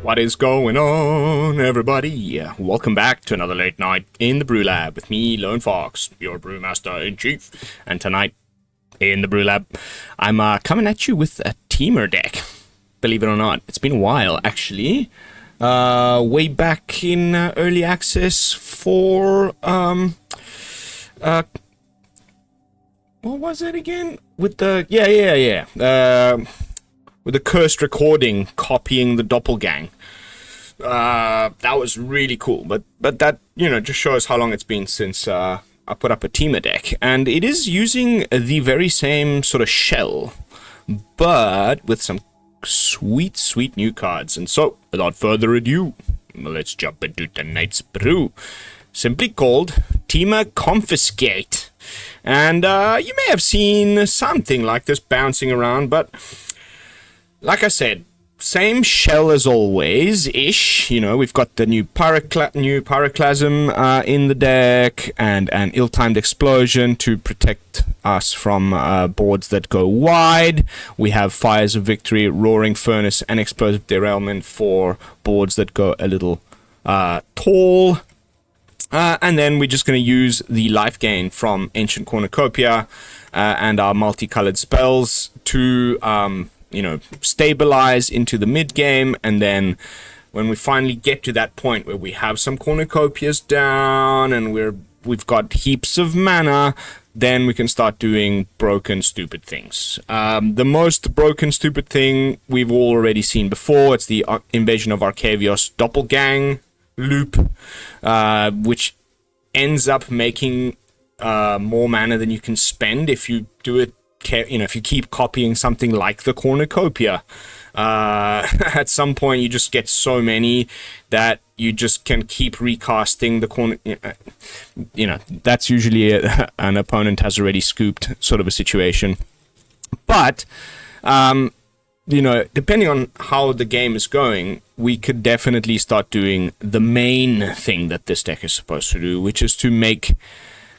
What is going on, everybody? Welcome back to another late night in the BrewLab with me, Lone Fox, your Brewmaster-in-Chief. And tonight, in the BrewLab, I'm coming at you with a Temur deck. Believe it or not, it's been a while, actually. Way back in early access for, what was it again? With the, with the cursed recording, copying the doppelgang. That was really cool, but that, you know, just shows how long it's been since I put up a Temur deck, and it is using the very same sort of shell, but with some sweet new cards. And so, without further ado, let's jump into tonight's brew, simply called Temur Confiscate. And you may have seen something like this bouncing around, but like I said, same shell as always-ish. You know, we've got the new Pyroclasm in the deck, and an ill-timed explosion to protect us from boards that go wide. We have Fires of Victory, Roaring Furnace, and Explosive Derailment for boards that go a little tall. And then we're just going to use the life gain from Ancient Cornucopia and our multicolored spells to you know, stabilize into the mid game, and then when we finally get to that point where we have some cornucopias down and we've got heaps of mana, then we can start doing broken stupid things. The most broken stupid thing we've already seen before. It's the Invasion of Arcavios doppelgang loop, which ends up making more mana than you can spend if you do it. You know, if you keep copying something like the cornucopia, at some point you just get so many that you just can keep recasting the corner. You know, that's usually an opponent has already scooped sort of a situation. But you know, depending on how the game is going, we could definitely start doing the main thing that this deck is supposed to do, which is to make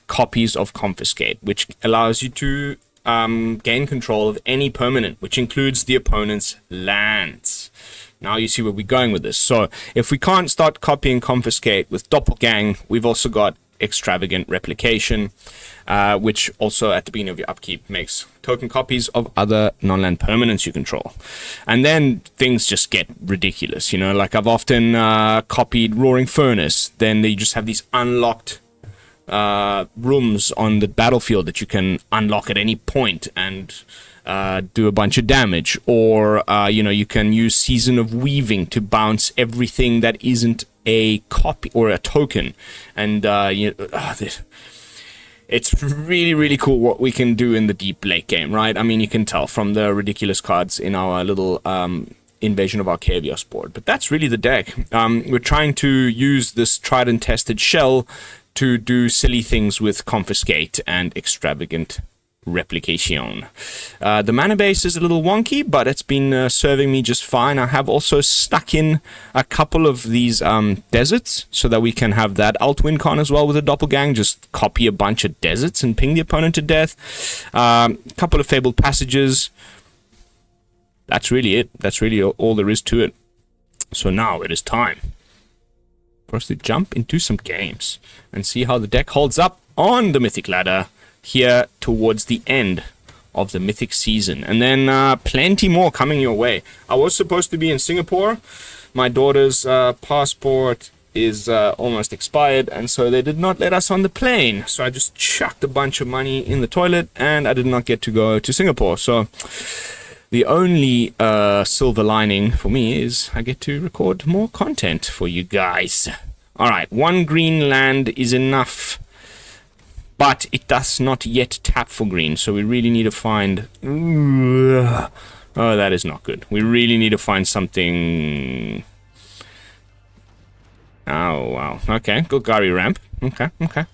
copies of Confiscate, which allows you to gain control of any permanent, which includes the opponent's lands. Now you see where we're going with this. So if we can't start copying Confiscate with Doppelgang, we've also got Extravagant Replication, which also at the beginning of your upkeep makes token copies of other non-land permanents you control. And then things just get ridiculous. You know, like I've often copied Roaring Furnace, then you just have these unlocked rooms on the battlefield that you can unlock at any point and do a bunch of damage, or you know, you can use Season of Weaving to bounce everything that isn't a copy or a token, and you know, it's really cool what we can do in the deep late game, right? I mean, you can tell from the ridiculous cards in our little Invasion of Arcavios board, but that's really the deck. We're trying to use this tried and tested shell to do silly things with Confiscate and Extravagant Replication. The mana base is a little wonky, but it's been serving me just fine. I have also stuck in a couple of these deserts so that we can have that alt win con as well with a doppelgang. Just copy a bunch of deserts and ping the opponent to death. A couple of Fabled Passages. That's really it. That's really all there is to it. So now it is time for us to jump into some games and see how the deck holds up on the Mythic ladder here towards the end of the Mythic season. And then plenty more coming your way. I was supposed to be in Singapore. My daughter's passport is almost expired, and so they did not let us on the plane. So I just chucked a bunch of money in the toilet, and I did not get to go to Singapore. So the only silver lining for me is I get to record more content for you guys. Alright, one green land is enough, but it does not yet tap for green, so we really need to find... Oh, that is not good. We really need to find something... Oh, wow. Okay, Golgari ramp. Okay.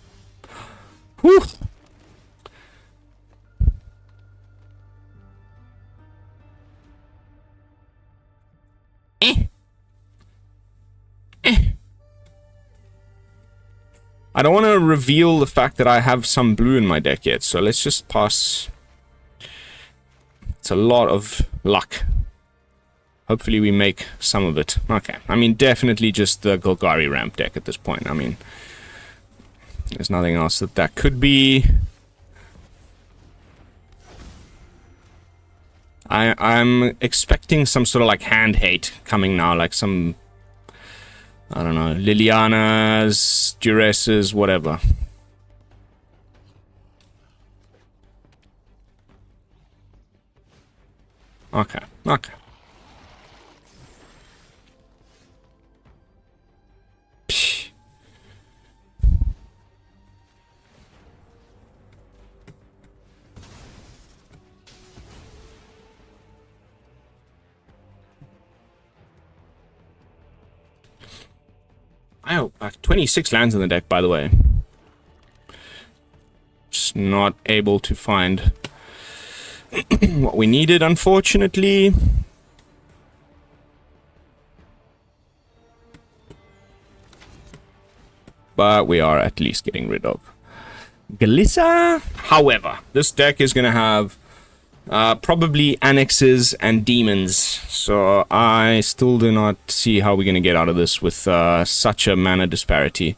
Whew! I don't want to reveal the fact that I have some blue in my deck yet, so let's just pass. It's a lot of luck. Hopefully we make some of it. Okay, I mean, definitely just the Golgari ramp deck at this point. I mean, there's nothing else that could be. I'm expecting some sort of like hand hate coming now, like some, I don't know, Lilianas, Duresses, whatever. Okay, okay. I have 26 lands in the deck, by the way. Just not able to find what we needed, unfortunately. But we are at least getting rid of Galissa. However, this deck is going to have probably annexes and demons, so I still do not see how we're going to get out of this with such a mana disparity.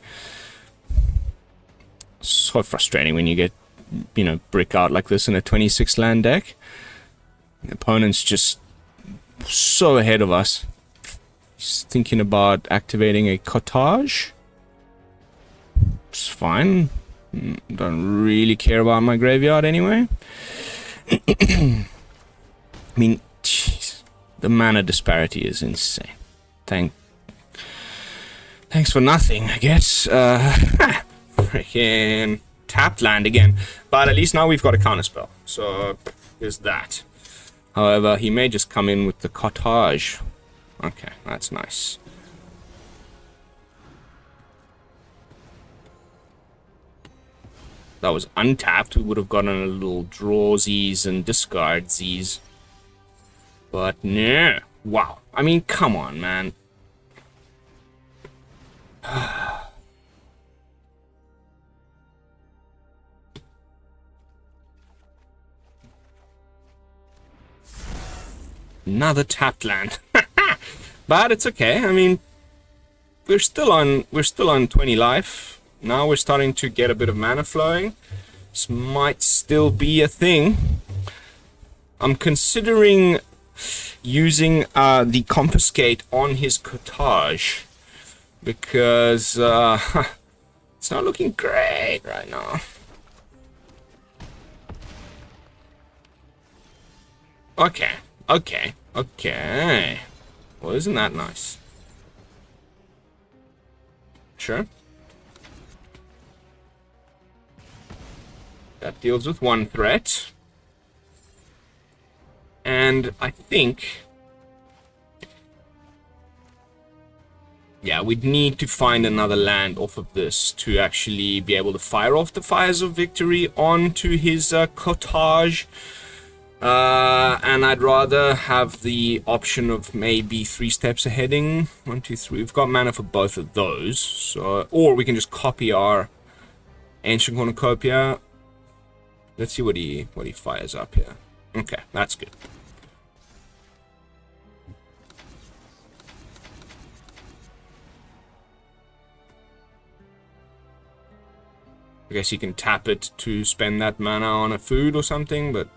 So frustrating when you get, you know, brick out like this in a 26 land deck. The opponent's just so ahead of us. He's thinking about activating a cottage. It's fine. Don't really care about my graveyard anyway. I mean, jeez, the mana disparity is insane. Thanks for nothing, I guess. Freaking tapped land again. But at least now we've got a counterspell. So, there's that. However, he may just come in with the cottage. Okay, that's nice. That was untapped, we would have gotten a little drawsies and discardsies. But no. Wow. I mean, come on, man. Another tapped land. But it's okay. I mean, we're still on 20 life. Now we're starting to get a bit of mana flowing. This might still be a thing. I'm considering using the Confiscate on his cottage, because it's not looking great right now. Okay, okay, okay. Well, isn't that nice? Sure. That deals with one threat. And I think, yeah, we'd need to find another land off of this to actually be able to fire off the Fires of Victory onto his cottage. And I'd rather have the option of maybe 3 steps aheading. 1, 2, 3. We've got mana for both of those. So, or we can just copy our Ancient Cornucopia. Let's see what he fires up here. Okay, that's good. I guess you can tap it to spend that mana on a food or something, but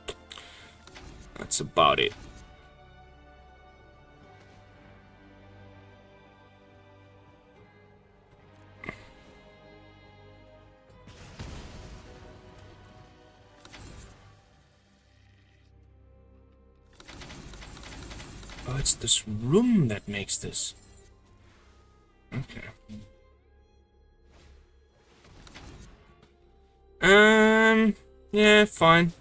that's about it. Oh, it's this room that makes this. Okay. Yeah, fine.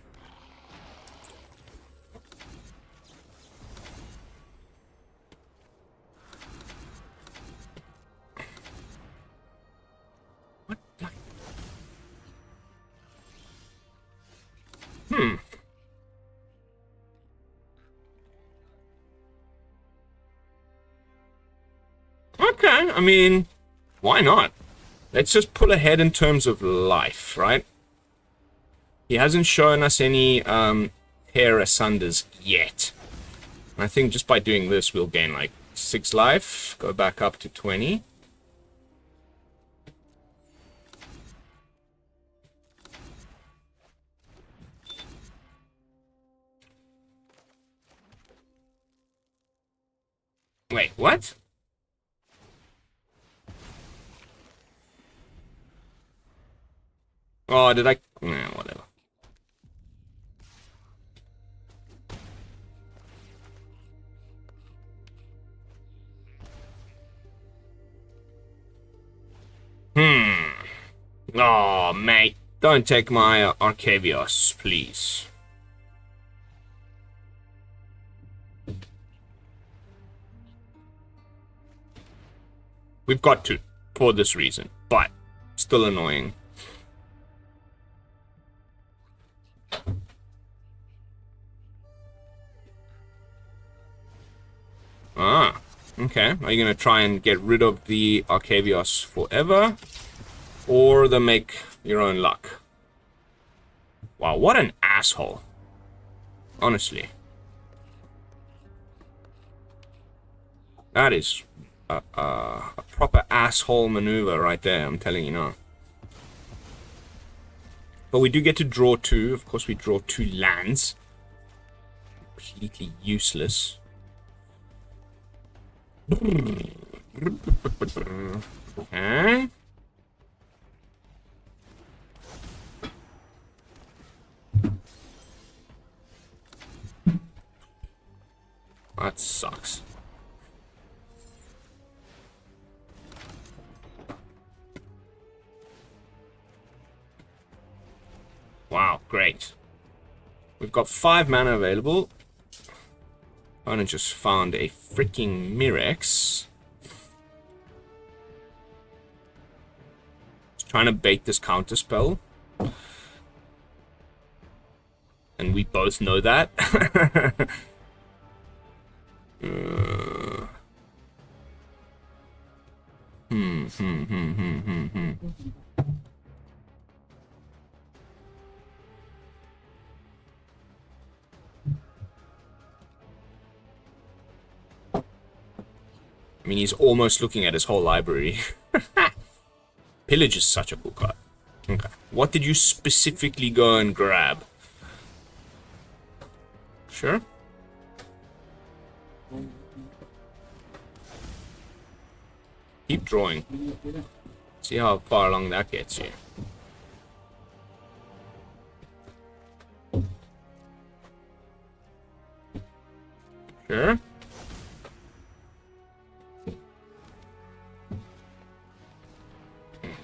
What? Hmm. Okay, I mean, why not? Let's just pull ahead in terms of life, right? He hasn't shown us any hair asunders yet. I think just by doing this, we'll gain like 6 life, go back up to 20. Wait, what? Oh, did I? Nah, whatever. Oh, mate. Don't take my Arcavios, please. We've got to, for this reason, but still annoying. Ah, okay. Are you gonna try and get rid of the Arcavios forever? Or the make your own luck? Wow, what an asshole. Honestly. That is a proper asshole maneuver right there, I'm telling you now. But we do get to draw 2. Of course, we draw 2 lands. Completely useless. Okay. That sucks. Wow, great. We've got 5 mana available. Opponent just found a freaking Mirex. Just trying to bait this counter spell. And we both know that. I mean, he's almost looking at his whole library. Pillage is such a cool card. Okay. What did you specifically go and grab? Sure. Keep drawing. See how far along that gets you. Sure.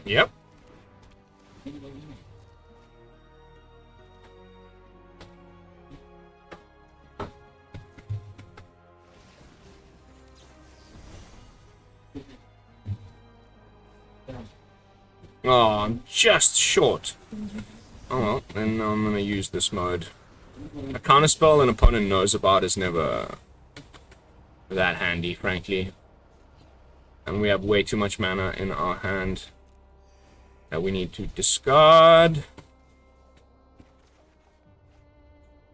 Yep. Oh, I'm just short. Oh well, then I'm gonna use this mode. A counterspell an opponent knows about is never that handy, frankly. And we have way too much mana in our hand that we need to discard.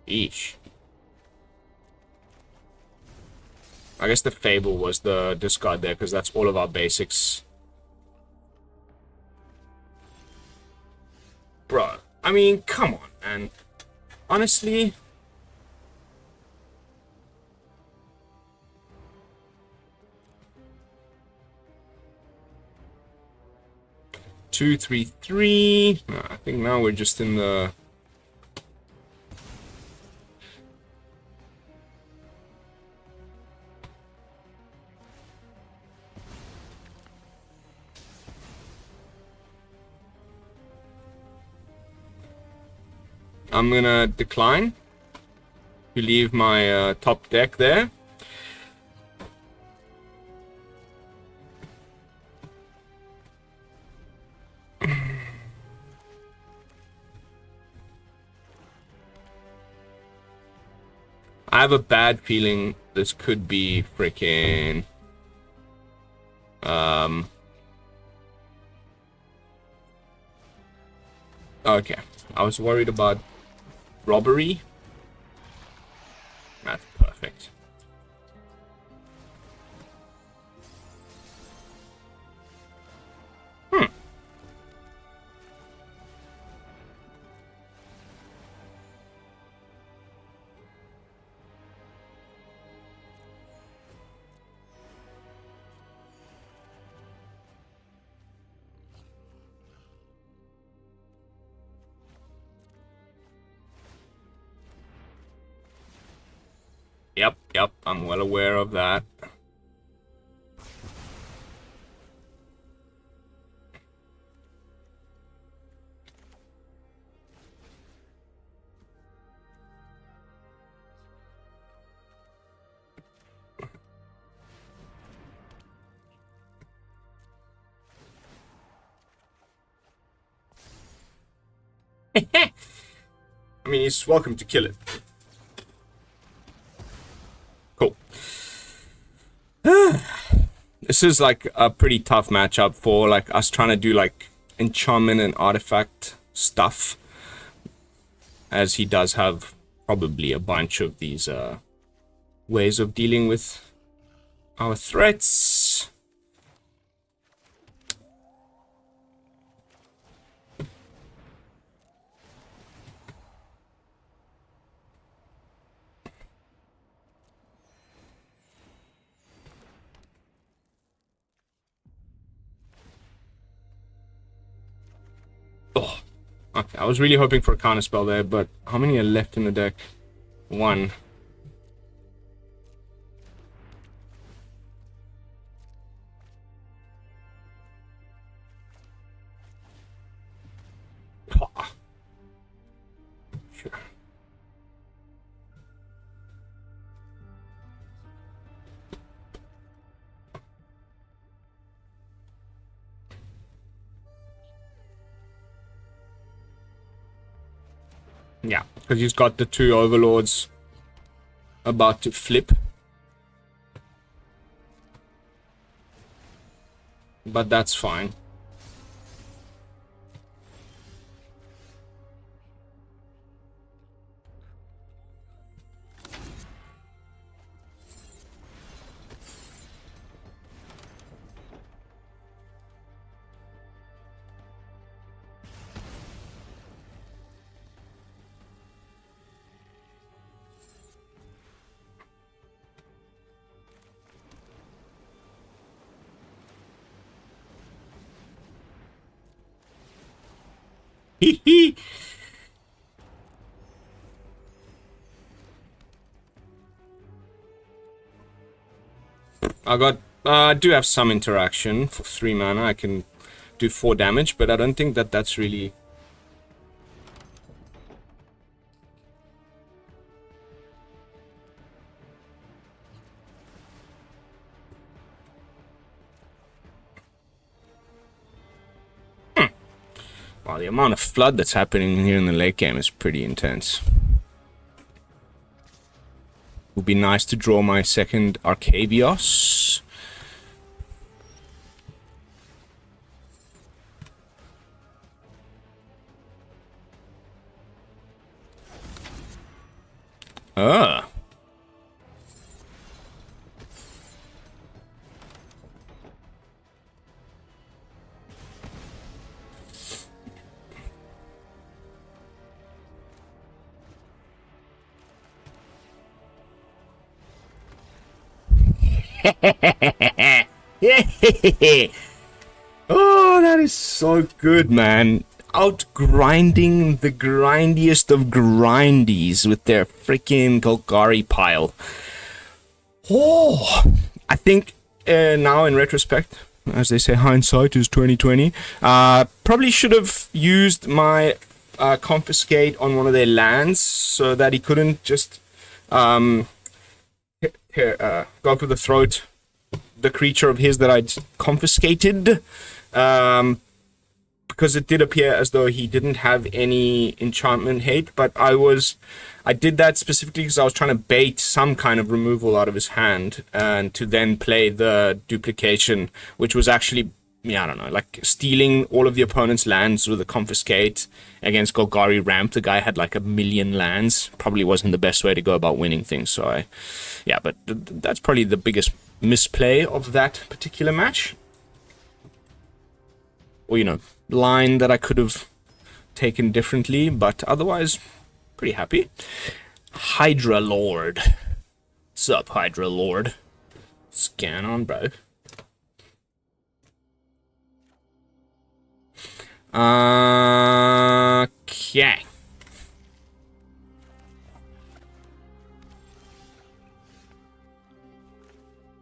Eesh. I guess the Fable was the discard there, because that's all of our basics. Bro, I mean, come on, man. Honestly... Two, 3, 3. No, I think now we're just in the... I'm gonna decline to leave my top deck there. I have a bad feeling this could be freaking okay. I was worried about robbery. That's perfect. Yep, I'm well aware of that. I mean, he's welcome to kill it. Cool. This is like a pretty tough matchup for like us trying to do like enchantment and artifact stuff, as he does have probably a bunch of these ways of dealing with our threats. Oh, okay. I was really hoping for a counter spell there, but how many are left in the deck? One. Oh. Sure. Yeah, because he's got the two overlords about to flip. But that's fine. Hee hee. I do have some interaction for 3 mana. I can do 4 damage, but I don't think that that's really... Wow, the amount of flood that's happening here in the late game is pretty intense. Would be nice to draw my second Arcavios. Ah. Oh, that is so good, man. Out-grinding the grindiest of grindies with their freaking Golgari pile. Oh, I think now in retrospect, as they say, hindsight is 2020. Probably should have used my confiscate on one of their lands so that he couldn't just go for the throat the creature of his that I'd confiscated. Because it did appear as though he didn't have any enchantment hate, but I did that specifically because I was trying to bait some kind of removal out of his hand, and to then play the duplication, which was actually, yeah, I don't know, like stealing all of the opponent's lands with a confiscate against Golgari Ramp. The guy had like 1 million lands. Probably wasn't the best way to go about winning things, so yeah, but that's probably the biggest misplay of that particular match. Or, you know, line that I could have taken differently, but otherwise, pretty happy. Hydra Lord. What's up, Hydra Lord? Scan on, bro. Okay.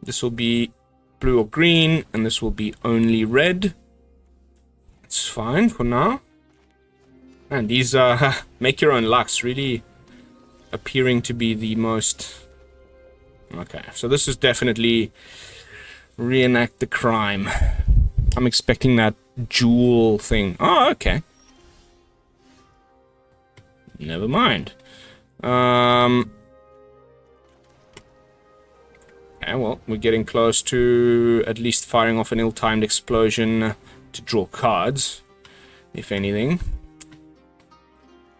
This will be blue or green, and this will be only red. It's fine for now. And these make your own lucks really appearing to be the most... Okay, so this is definitely reenact the crime. I'm expecting that jewel thing. Oh, okay. Never mind. Okay, well, we're getting close to at least firing off an ill-timed explosion to draw cards, if anything.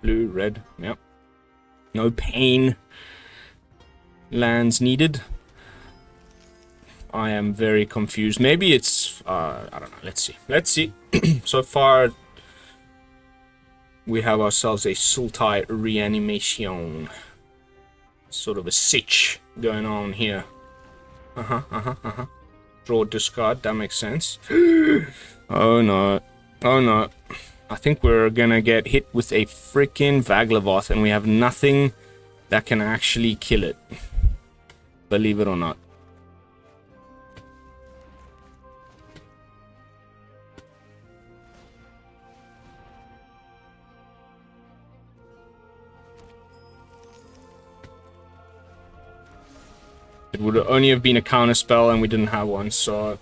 Blue, red, yep. No pain lands needed. I am very confused. Maybe it's, I don't know, let's see. Let's see. So far, we have ourselves a Sultai reanimation. Sort of a sitch going on here. Draw, discard, that makes sense. Oh no. Oh no. I think we're gonna get hit with a freaking Vaglavoth, and we have nothing that can actually kill it. Believe it or not. It would only have been a counter spell, and we didn't have one, so...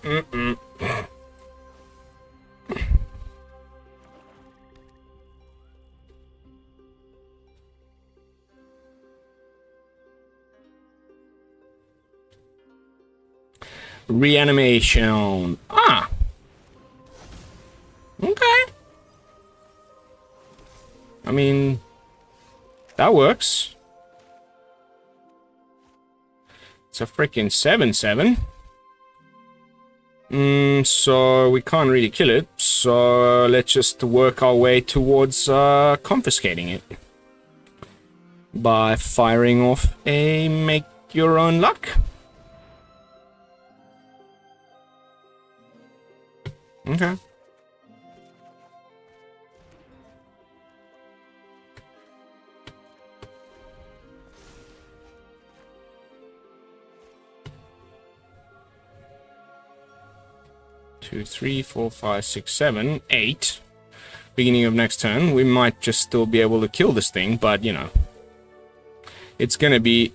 Reanimation. Ah! Okay. I mean... that works. It's a freaking 7/7. So we can't really kill it. So let's just work our way towards confiscating it. By firing off a make your own luck. Okay. Two, 3, 4, 5, 6, 7, 8. Beginning of next turn, we might just still be able to kill this thing, but you know, it's gonna be...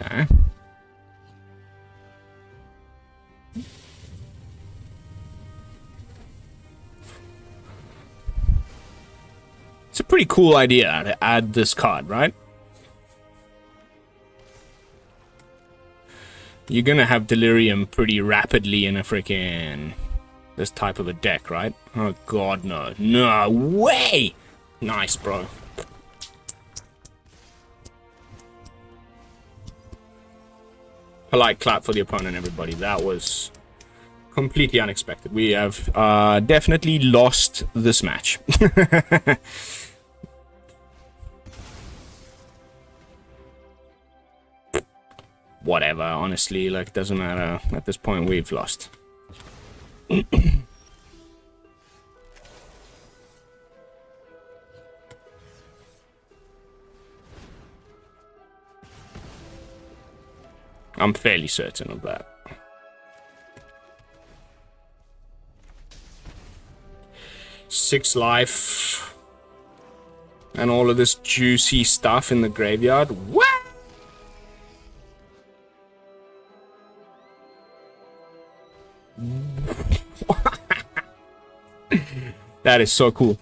Okay. It's a pretty cool idea to add this card, right? You're gonna have Delirium pretty rapidly in a freaking... this type of a deck, right? Oh god, no. No way! Nice, bro. Polite clap for the opponent, everybody. That was completely unexpected. We have definitely lost this match. Whatever, honestly, like, doesn't matter. At this point, we've lost. I'm fairly certain of that. Six life. And all of this juicy stuff in the graveyard. What? That is so cool.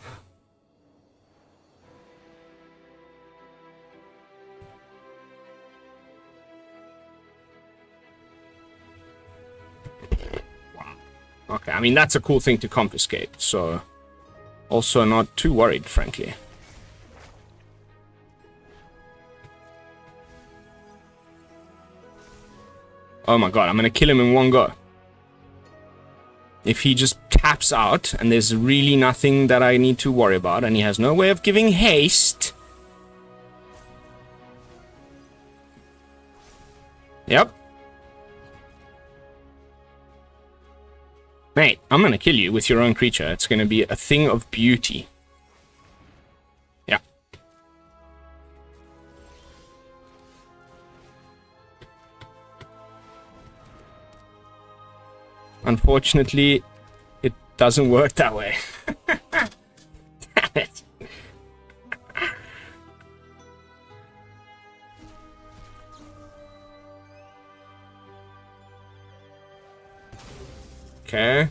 Okay, I mean, that's a cool thing to confiscate, so... also not too worried, frankly. Oh my god, I'm gonna kill him in one go. If he just taps out, and there's really nothing that I need to worry about, and he has no way of giving haste... Yep. Mate, I'm gonna kill you with your own creature. It's gonna be a thing of beauty. Yeah. Unfortunately, it doesn't work that way. Damn it. Okay.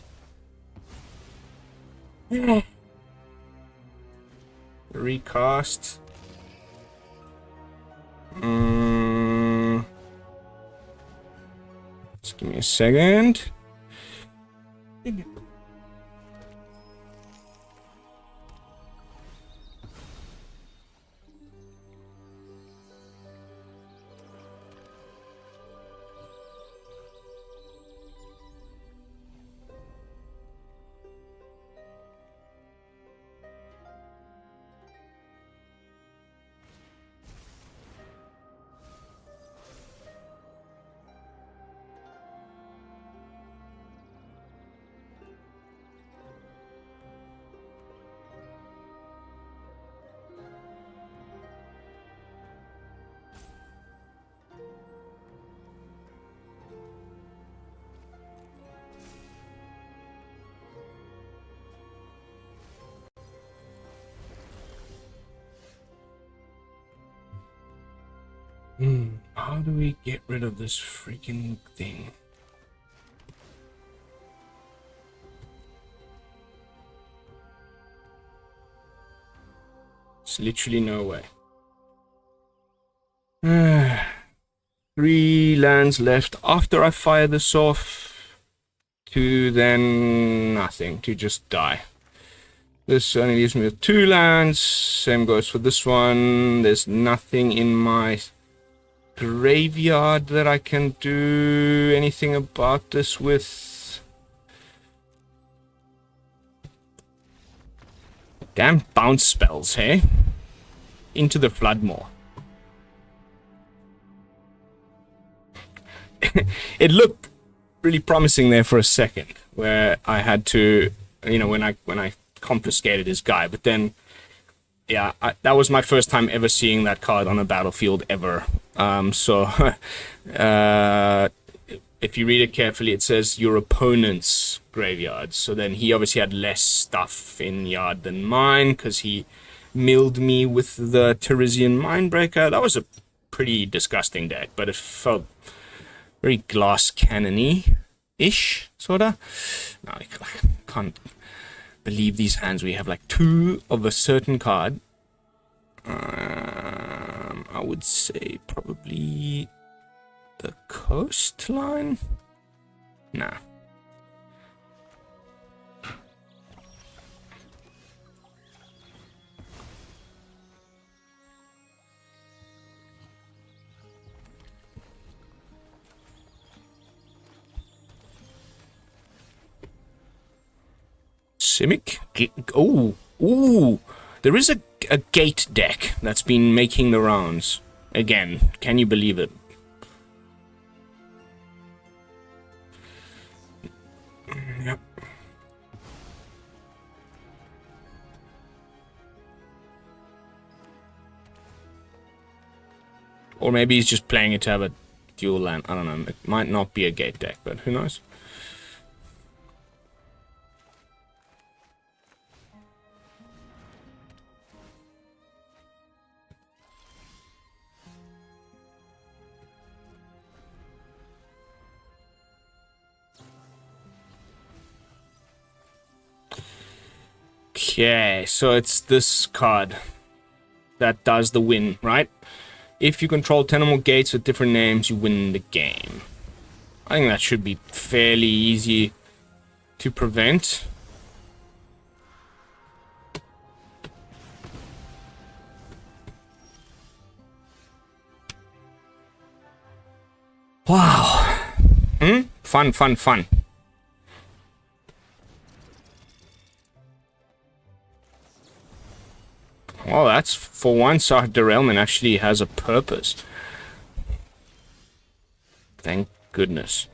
Recast. Just give me a second. How do we get rid of this freaking thing? There's literally no way. 3 lands left after I fire this off to then nothing, to just die. This only leaves me with 2 lands. Same goes for this one. There's nothing in my graveyard that I can do anything about this with. Damn bounce spells, hey? Into the Floodmore. It looked really promising there for a second, where I had to, you know, when I confiscated his guy, but then, yeah, that was my first time ever seeing that card on a battlefield ever. So, if you read it carefully, it says your opponent's graveyard. So then he obviously had less stuff in yard than mine, because he milled me with the Teresian Mindbreaker. That was a pretty disgusting deck, but it felt very glass cannon-y-ish, sorta. No, I can't believe these hands. We have like 2 of a certain card. I would say probably the Coastline? Nah. Simic? Ooh. There is a gate deck that's been making the rounds. Again, can you believe it? Yep. Or maybe he's just playing it to have a dual land. I don't know. It might not be a gate deck, but who knows? Okay, so it's this card that does the win, right? If you control 10 or more gates with different names, you win the game. I think that should be fairly easy to prevent. Wow. Fun. Well, that's, for once, our derailment actually has a purpose. Thank goodness.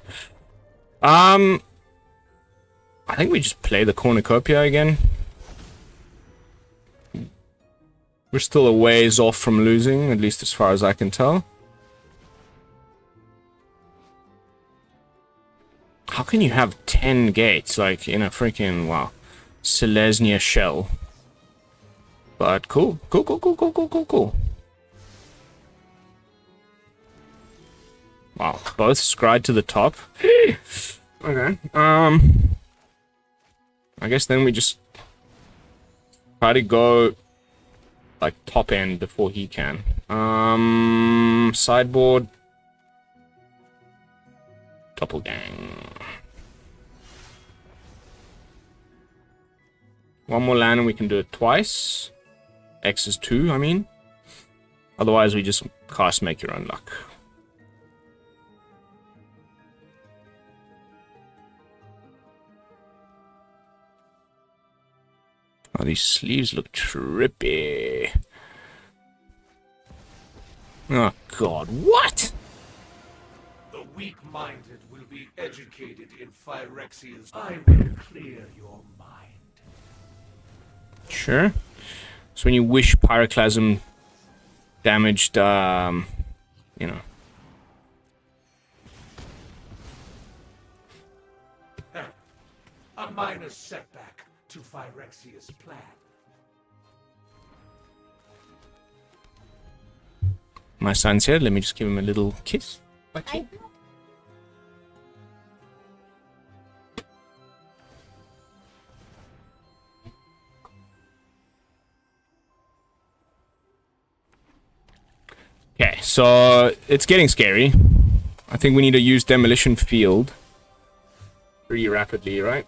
I I think we just play the cornucopia again. We're still a ways off from losing, at least as far as I can tell. How can you have 10 gates, like, in a freaking, wow, Selesnya shell? But cool. Cool. Wow, both scried to the top. Okay, I guess then we just try to go like top end before he can. Sideboard. Doppelgang. One more land and we can do it twice. X is 2, I mean. Otherwise we just cast Make Your Own Luck. Oh, these sleeves look trippy. Oh god, what? The weak-minded will be educated in Phyrexia's. I will clear your mind. Sure. So when you wish Pyroclasm damaged, you know. A minor setback to Phyrexia's plan. My son's here, let me just give him a little kiss. Okay. Okay, so it's getting scary. I think we need to use Demolition Field pretty rapidly, right?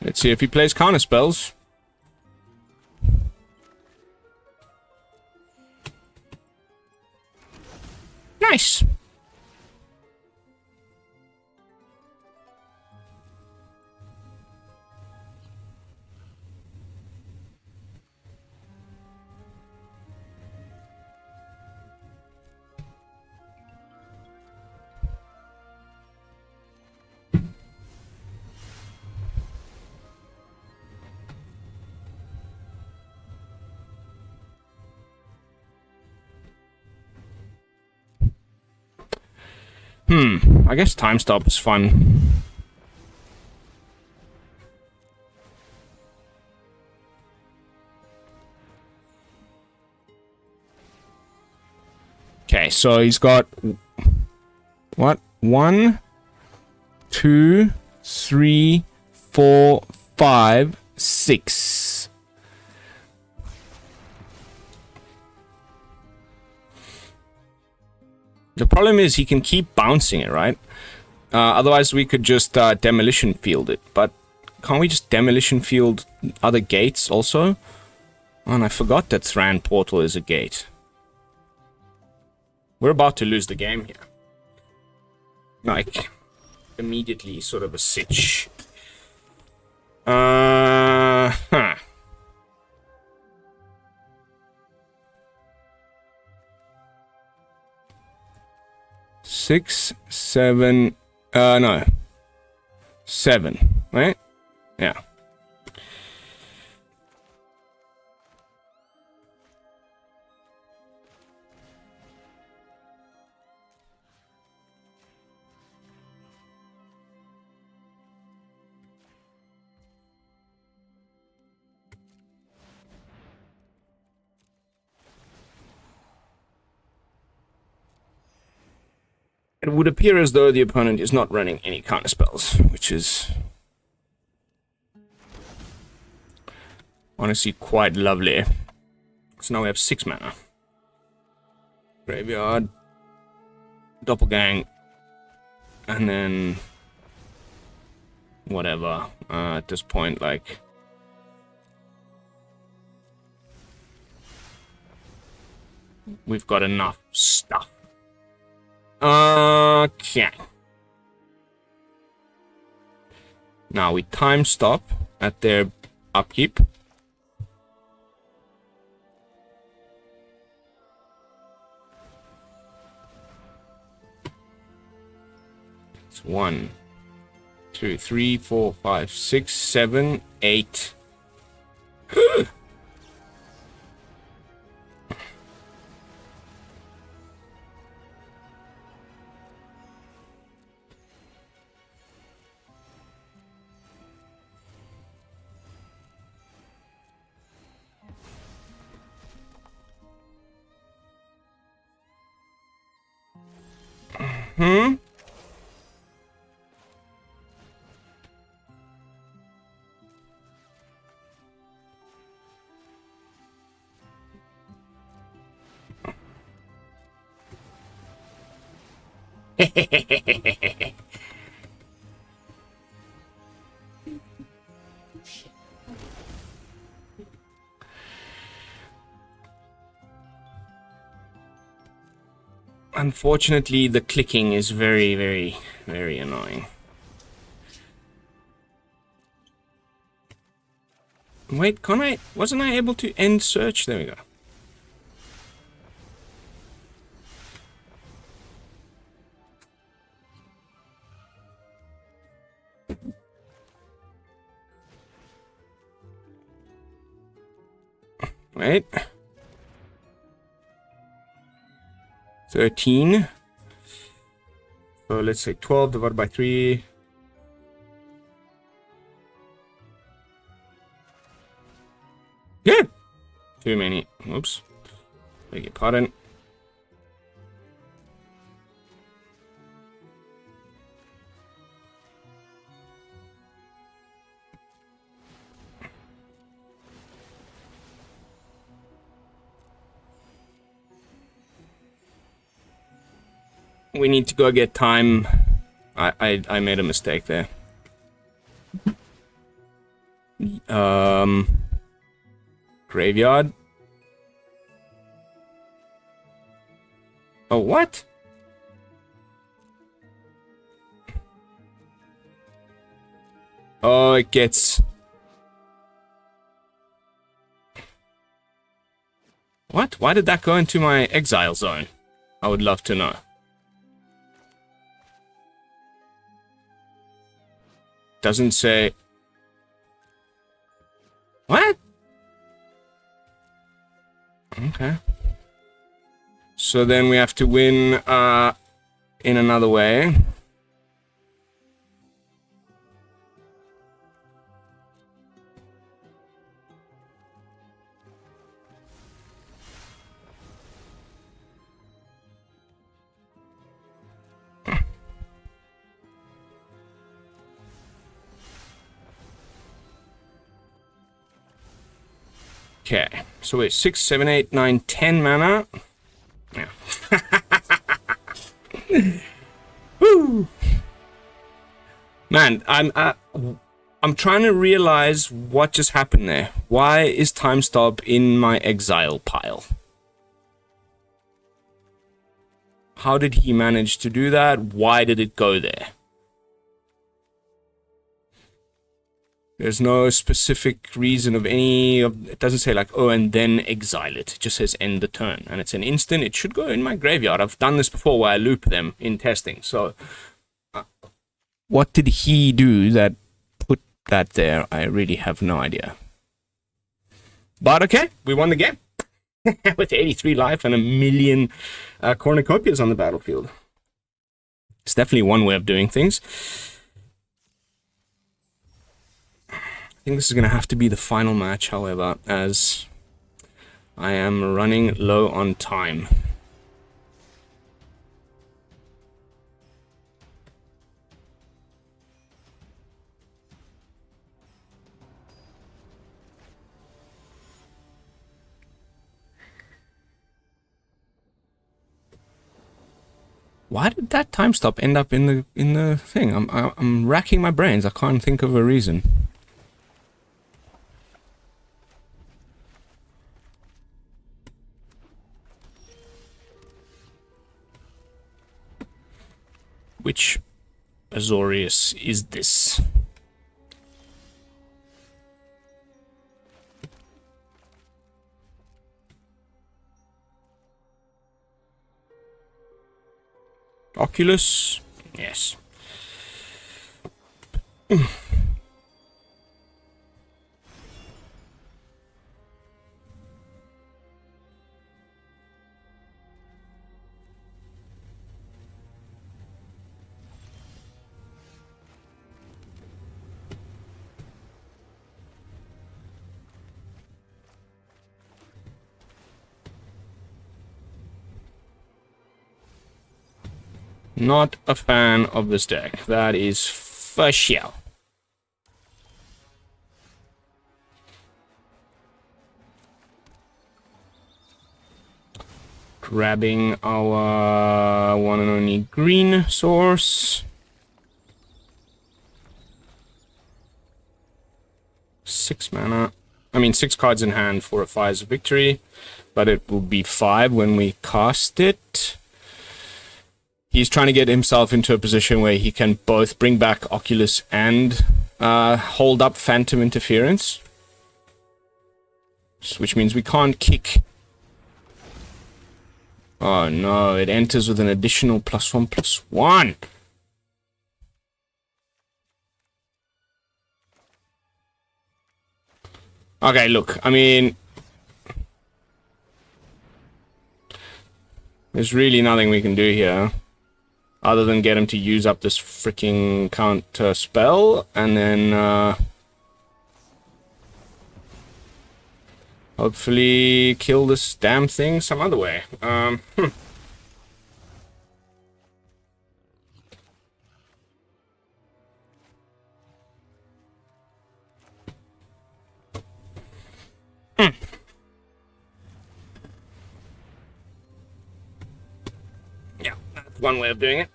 Let's see if he plays counter spells. Nice. I guess Time Stop is fun. Okay, so he's got what? 1, 2, 3, 4, 5, 6. The problem is he can keep bouncing it, right? Otherwise we could just Demolition Field it. But can't we just Demolition Field other gates also? Oh, and I forgot that Thran Portal is a gate. We're about to lose the game here. Like, immediately sort of a sitch. Huh. 6, 7, no. 7, right? Yeah. It would appear as though the opponent is not running any counter spells, which is honestly quite lovely. So now we have 6 mana. Graveyard, Doppelgang, and then whatever. At this point, like, we've got enough stuff. Okay. Now we time stop at their upkeep. 1, 2, 3, 4, 5, 6, 7, 8. Hmm? Unfortunately, the clicking is very, very, very annoying. Wait, can't I? Wasn't I able to end search? There we go. Wait. 13. So let's say 12 divided by 3. Yeah. Too many. Oops. Beg your pardon. We need to go get time. I made a mistake there. Graveyard. Oh, what? Oh, it gets... What? Why did that go into my exile zone? I would love to know. Doesn't say... What? Okay. So then we have to win in another way. Okay, so wait, 6, 7, 8, 9, 10 mana. Yeah. Woo. Man, I'm trying to realize what just happened there. Why is Time Stop in my exile pile? How did he manage to do that? Why did it go there? There's no specific reason of any of it. Doesn't say like, oh, and then exile it. It just says end the turn, and it's an instant. It should go in my graveyard. I've done this before where I loop them in testing. So what did he do that put that there? I really have no idea. But okay, we won the game with 83 life and a million cornucopias on the battlefield. It's definitely one way of doing things. I think this is going to have to be the final match, however, as I am running low on time. Why did that time stop end up in the thing? I'm racking my brains. I can't think of a reason. Which Azorius is this? Oculus? Yes. Not a fan of this deck. That is for sure. Grabbing our one and only green source. 6 mana. I mean, 6 cards in hand for a Fires of Victory, but it will be 5 when we cast it. He's trying to get himself into a position where he can both bring back Oculus and hold up Phantom Interference. Which means we can't kick. Oh no, it enters with an additional +1/+1. Okay, look, I mean, there's really nothing we can do here. Other than get him to use up this freaking counter spell, and then hopefully kill this damn thing some other way. Yeah, that's one way of doing it.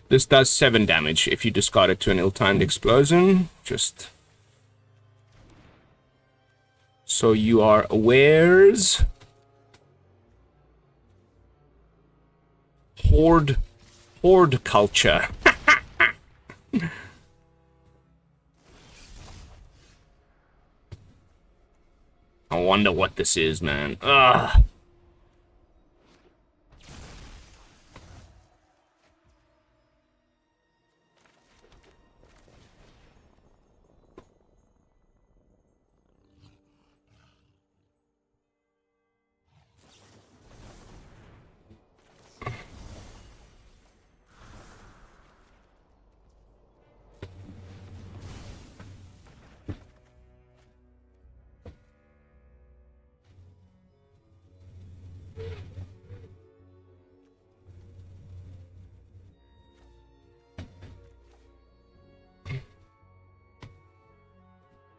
This does 7 damage if you discard it to an ill-timed explosion. Just so you are awares. Horde culture. I wonder what this is, man. Ugh.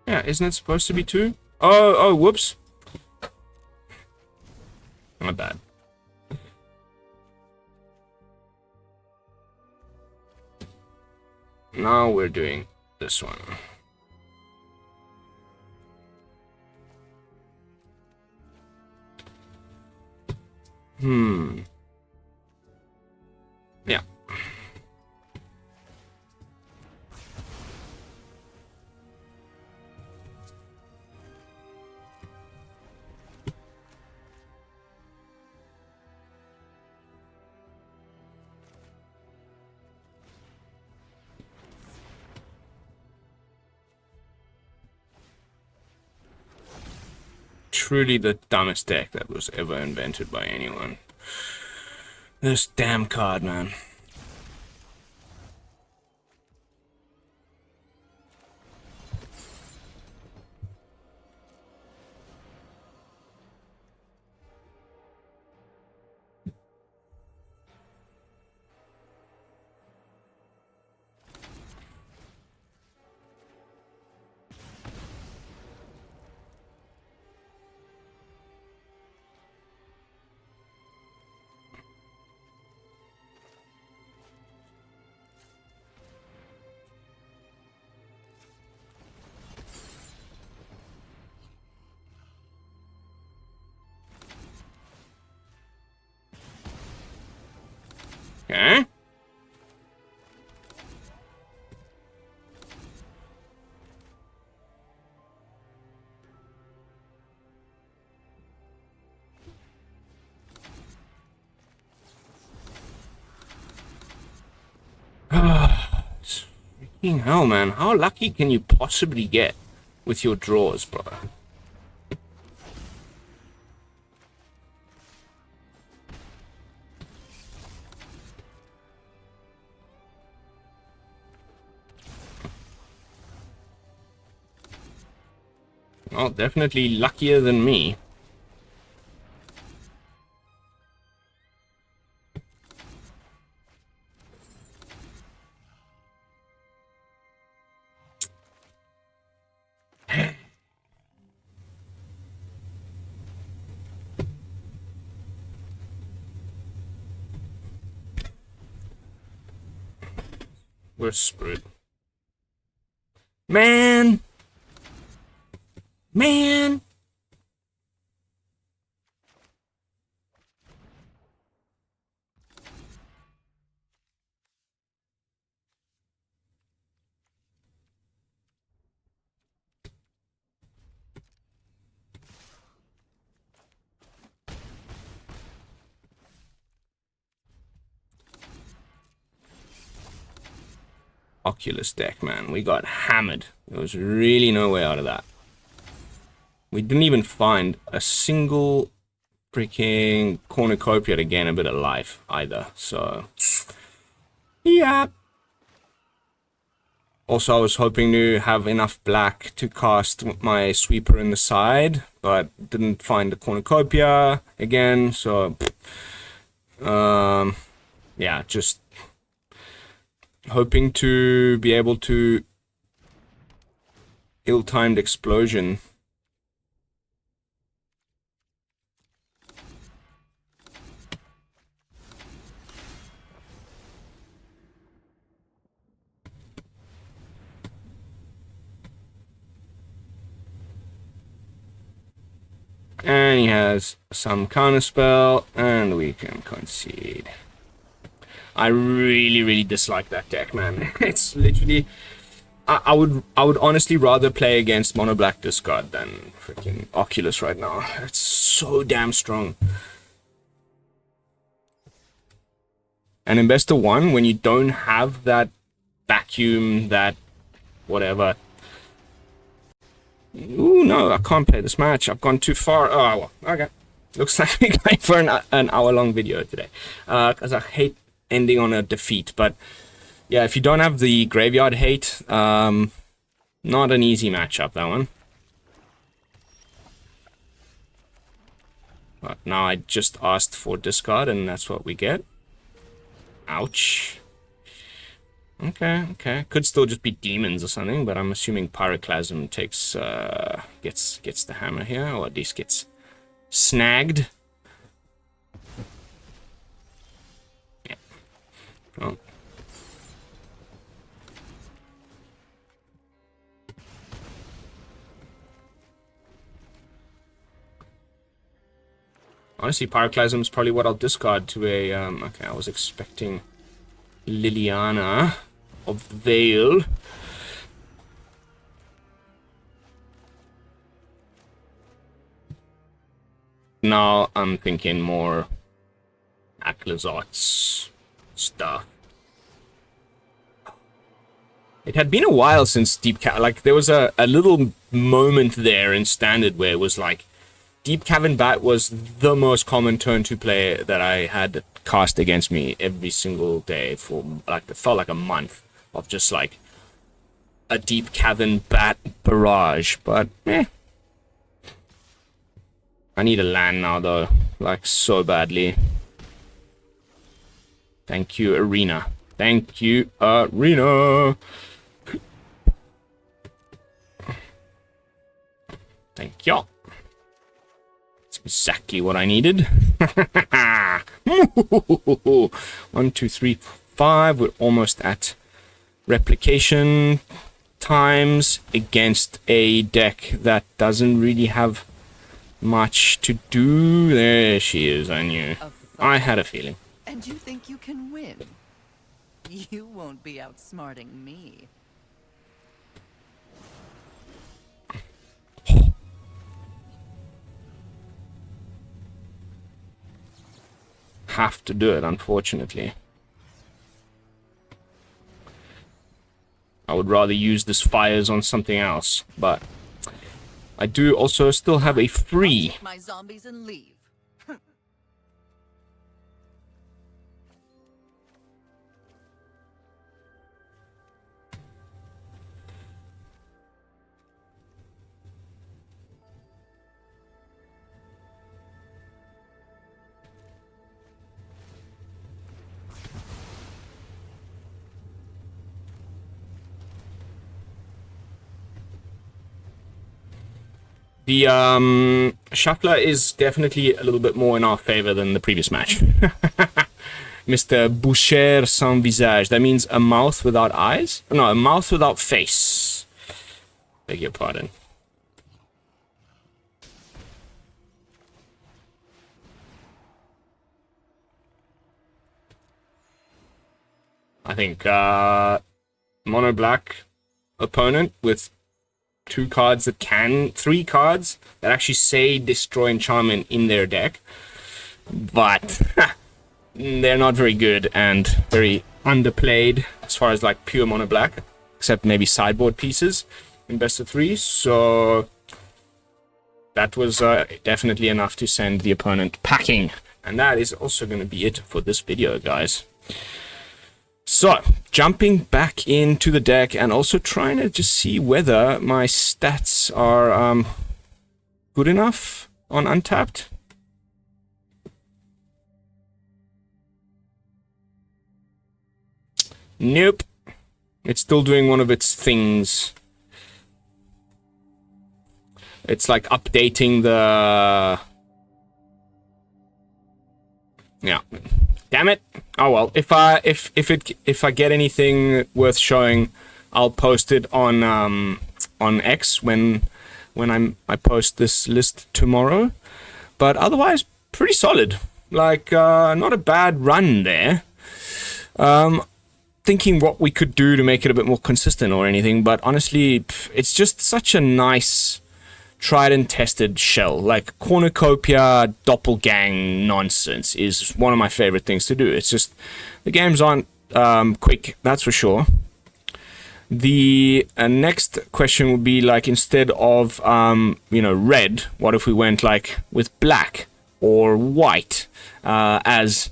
Yeah, isn't it supposed to be 2? Oh, whoops. My bad. Now we're doing this one. Yeah. Truly the dumbest deck that was ever invented by anyone. This damn card, man. Okay. Fucking hell, man. How lucky can you possibly get with your draws, bro? Well, definitely luckier than me. We're screwed. Man! Man! Oculus deck, man. We got hammered. There was really no way out of that. We didn't even find a single freaking cornucopia to gain a bit of life either. So, yeah. Also, I was hoping to have enough black to cast my sweeper in the side, but didn't find the cornucopia again. So, yeah, just hoping to be able to ill-timed explosion. And he has some counterspell, and we can concede. I really dislike that deck, man. It's literally, I would honestly rather play against Mono Black Discard than freaking Oculus right now. It's so damn strong. And in Best of One, when you don't have that vacuum, that whatever. Ooh, no, I can't play this match. I've gone too far. Oh, well, okay. Looks like we're going for an hour-long video today. Because I hate ending on a defeat. But, yeah, if you don't have the Graveyard Hate, not an easy matchup, that one. But now I just asked for discard, and that's what we get. Ouch. Okay. Could still just be demons or something, but I'm assuming Pyroclasm takes, gets the hammer here, or at least gets snagged. Yeah. Oh. Honestly, Pyroclasm is probably what I'll discard to a, okay, I was expecting Liliana of the Veil. Now I'm thinking more Aclazot's stuff. It had been a while since Deep Cavern, like there was a little moment there in Standard where it was like Deep Cavern Bat was the most common turn to play that I had cast against me every single day for like, it felt like a month of just like a Deep Cavern Bat barrage, but eh. I need a land now though, like so badly. Thank you, Arena. Thank you, Arena. Thank you. That's exactly what I needed. 1, 2, 3, 5. We're almost at replication times against a deck that doesn't really have much to do. There she is, I knew. I had a feeling. And you think you can win? You won't be outsmarting me. Have to do it, unfortunately. I would rather use this fires on something else, but I do also still have a free. Take my zombies and leave. The shuffler is definitely a little bit more in our favor than the previous match. Mr. Boucher sans visage. That means a mouth without eyes? No, a mouth without face. Beg your pardon. I think mono black opponent with three cards that actually say destroy enchantment in their deck, but they're not very good and very underplayed as far as like pure mono black, except maybe sideboard pieces in best of 3. So that was definitely enough to send the opponent packing, and that is also going to be it for this video, guys. So, jumping back into the deck and also trying to just see whether my stats are good enough on Untapped. Nope. It's still doing one of its things. It's like updating the... Yeah. Damn it. Oh well, if I get anything worth showing, I'll post it on X when I post this list tomorrow. But otherwise, pretty solid. Like not a bad run there. Thinking what we could do to make it a bit more consistent or anything, but honestly, it's just such a nice tried and tested shell. Like cornucopia doppelgang nonsense is one of my favorite things to do. It's just the games aren't quick, that's for sure. The next question would be like, instead of you know, red, what if we went like with black or white as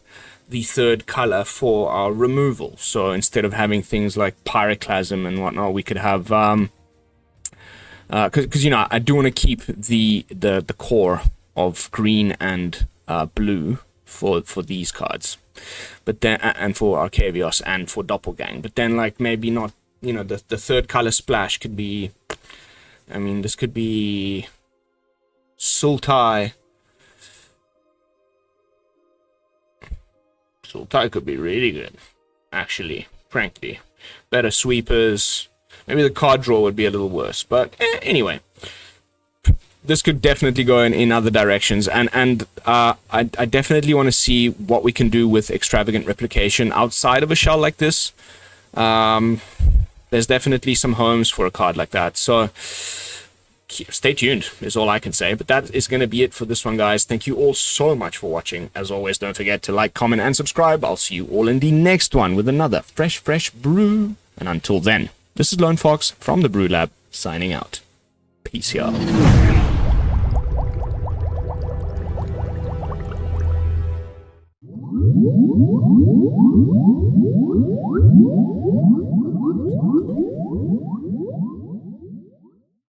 the third color for our removal? So instead of having things like pyroclasm and whatnot, we could have because you know, I do want to keep the core of green and blue for these cards, but then and for Arcavios and for Doppelgang. But then like maybe not, you know, the third color splash could be, I mean, this could be Sultai. Sultai could be really good, actually, frankly. Better sweepers. Maybe the card draw would be a little worse, but anyway, this could definitely go in other directions, and I definitely want to see what we can do with extravagant replication outside of a shell like this. There's definitely some homes for a card like that, so stay tuned is all I can say. But that is going to be it for this one, guys. Thank you all so much for watching. As always, don't forget to like, comment, and subscribe. I'll see you all in the next one with another fresh brew, and until then, this is Lone Fox from the BrewLab, signing out. Peace, y'all.